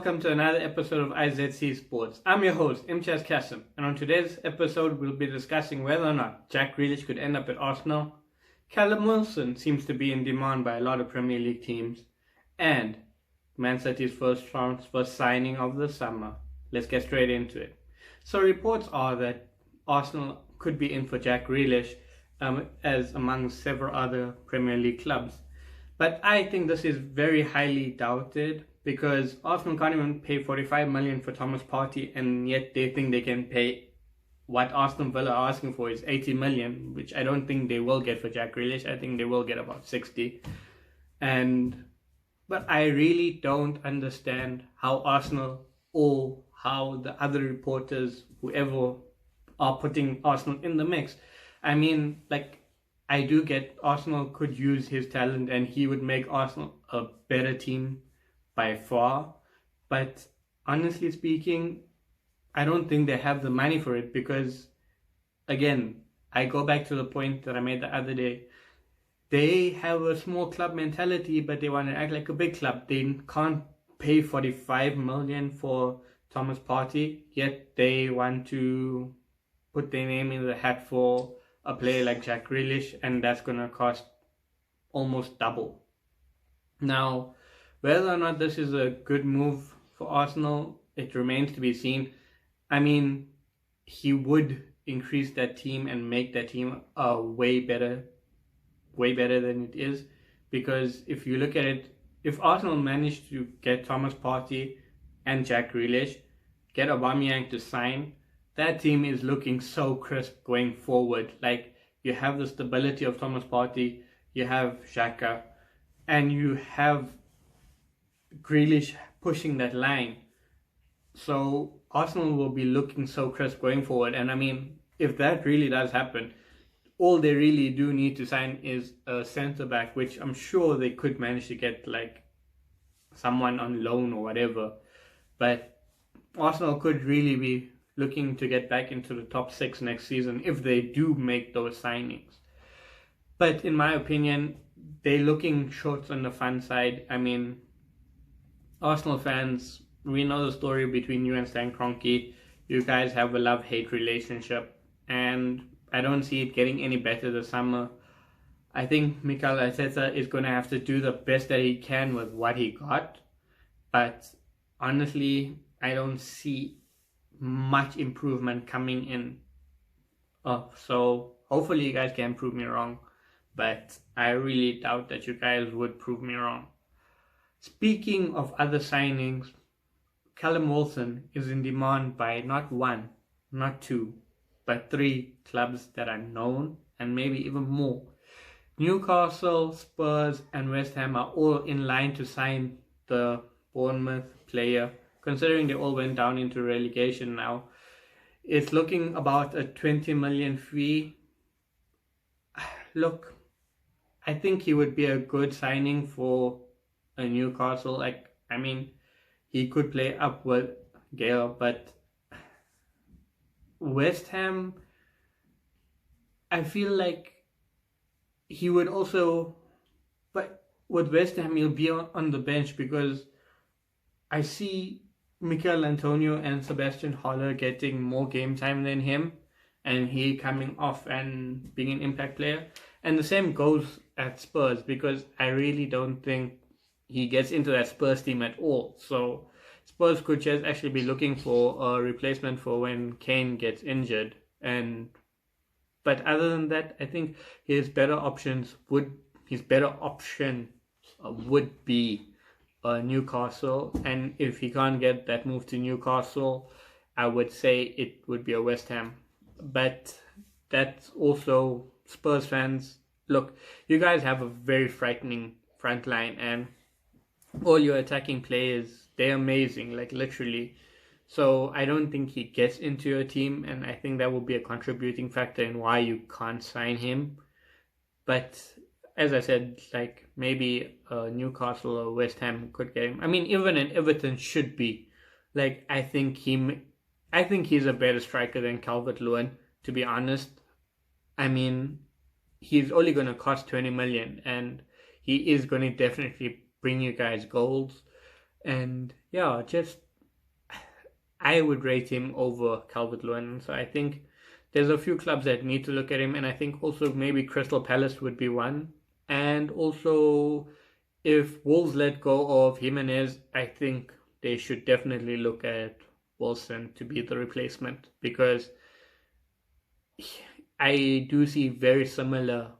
welcome to another episode of IZC Sports. I'm your host, Imtiaz Kasim, and on today's episode we'll be discussing whether or not Jack Grealish could end up at Arsenal. Callum Wilson seems to be in demand by a lot of Premier League teams, and Man City's first transfer signing of the summer. Let's get straight into it. So reports are that Arsenal could be in for Jack Grealish, as among several other Premier League clubs. But I think this is very highly doubted because Arsenal can't even pay 45 million for Thomas Partey, and yet they think they can pay what Aston Villa are asking for is 80 million, which I don't think they will get for Jack Grealish. I think they will get about 60. But I really don't understand how Arsenal or how the other reporters, whoever, are putting Arsenal in the mix. I mean, I do get Arsenal could use his talent and he would make Arsenal a better team by far. But honestly speaking, I don't think they have the money for it because, again, I go back to the point that I made the other day. They have a small club mentality, but they want to act like a big club. They can't pay 45 million for Thomas Partey, yet they want to put their name in the hat for a player like Jack Grealish, and that's going to cost almost double. Now, whether or not this is a good move for Arsenal, it remains to be seen. I mean, he would increase that team and make that team way better than it is. Because if you look at it, if Arsenal managed to get Thomas Partey and Jack Grealish, get Aubameyang to sign, that team is looking so crisp going forward. Like, you have the stability of Thomas Partey, you have Xhaka, and you have Grealish pushing that line. So Arsenal will be looking so crisp going forward. And I mean, if that really does happen, all they really do need to sign is a centre back, which I'm sure they could manage to get like someone on loan or whatever. But Arsenal could really be looking to get back into the top 6 next season if they do make those signings. But in my opinion, they're looking short on the fun side. I mean, Arsenal fans, we know the story between you and Stan Kroenke. You guys have a love-hate relationship, and I don't see it getting any better this summer. I think Mikel Arteta is going to have to do the best that he can with what he got. But honestly, I don't see much improvement coming in. So hopefully you guys can prove me wrong. But I really doubt that you guys would prove me wrong. Speaking of other signings, Callum Wilson is in demand by not 1, not 2, but 3 clubs that are known, and maybe even more. Newcastle, Spurs, and West Ham are all in line to sign the Bournemouth player, considering they all went down into relegation now. It's looking about a 20 million fee. Look, I think he would be a good signing for a Newcastle. I mean, he could play up with Gale, but West Ham, I feel like he would also, but with West Ham he'll be on the bench because I see Mikel Antonio and Sebastian Haller getting more game time than him, and he coming off and being an impact player. And the same goes at Spurs, because I really don't think he gets into that Spurs team at all. So Spurs could just actually be looking for a replacement for when Kane gets injured. But other than that, I think his better option would be Newcastle. And if he can't get that move to Newcastle, I would say it would be a West Ham. But that's also Spurs fans. Look, you guys have a very frightening front line, and all your attacking players, they're amazing, like literally. So I don't think he gets into your team, and I think that will be a contributing factor in why you can't sign him. But as I said, like maybe Newcastle or West Ham could get him. I mean, even an Everton should be. Like, I think he's a better striker than Calvert-Lewin, to be honest. I mean, he's only going to cost 20 million, and he is going to definitely bring you guys goals. And yeah, just I would rate him over Calvert-Lewin. So I think there's a few clubs that need to look at him, and I think also maybe Crystal Palace would be one. And also, if Wolves let go of Jimenez, I think they should definitely look at Wilson to be the replacement, because I do see very similar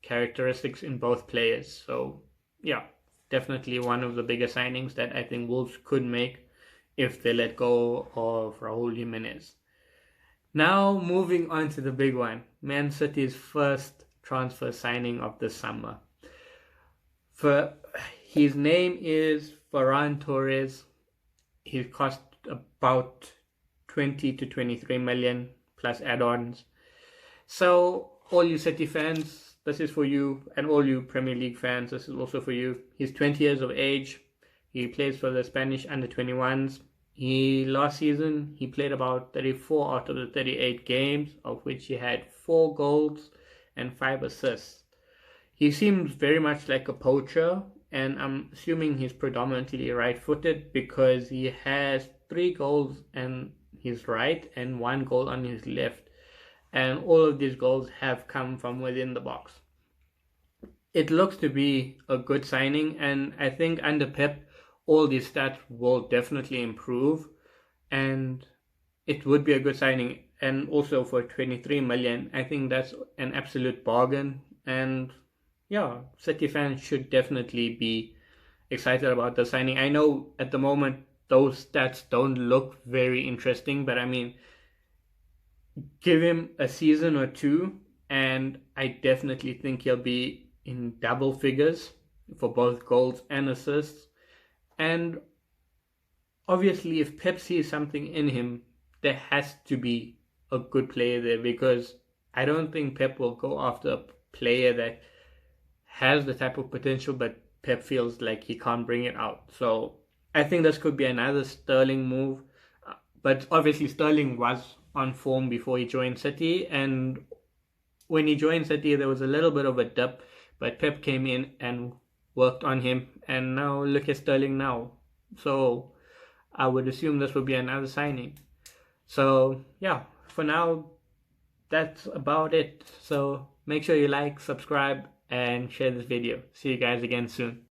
characteristics in both players. So yeah, definitely one of the bigger signings that I think Wolves could make if they let go of Raúl Jimenez. Now moving on to the big one, Man City's first transfer signing of the summer. His name is Ferran Torres. He cost about 20 to 23 million plus add-ons. So all you City fans, this is for you, and all you Premier League fans, this is also for you. He's 20 years of age. He plays for the Spanish under-21s. Last season, he played about 34 out of the 38 games, of which he had 4 goals and 5 assists. He seems very much like a poacher, and I'm assuming he's predominantly right-footed because he has 3 goals on his right and 1 goal on his left. And all of these goals have come from within the box. It looks to be a good signing, and I think under Pep, all these stats will definitely improve, and it would be a good signing. And also for 23 million, I think that's an absolute bargain. And yeah, City fans should definitely be excited about the signing. I know at the moment those stats don't look very interesting, but I mean, give him a season or two, and I definitely think he'll be in double figures for both goals and assists. And obviously, if Pep sees something in him, there has to be a good player there, because I don't think Pep will go after a player that has the type of potential, but Pep feels like he can't bring it out. So I think this could be another Sterling move. But obviously, Sterling was on form before he joined City, and when he joined City, there was a little bit of a dip, but Pep came in and worked on him, and now look at Sterling now. So I would assume this would be another signing. So yeah, for now, that's about it. So make sure you like, subscribe, and share this video. See you guys again soon.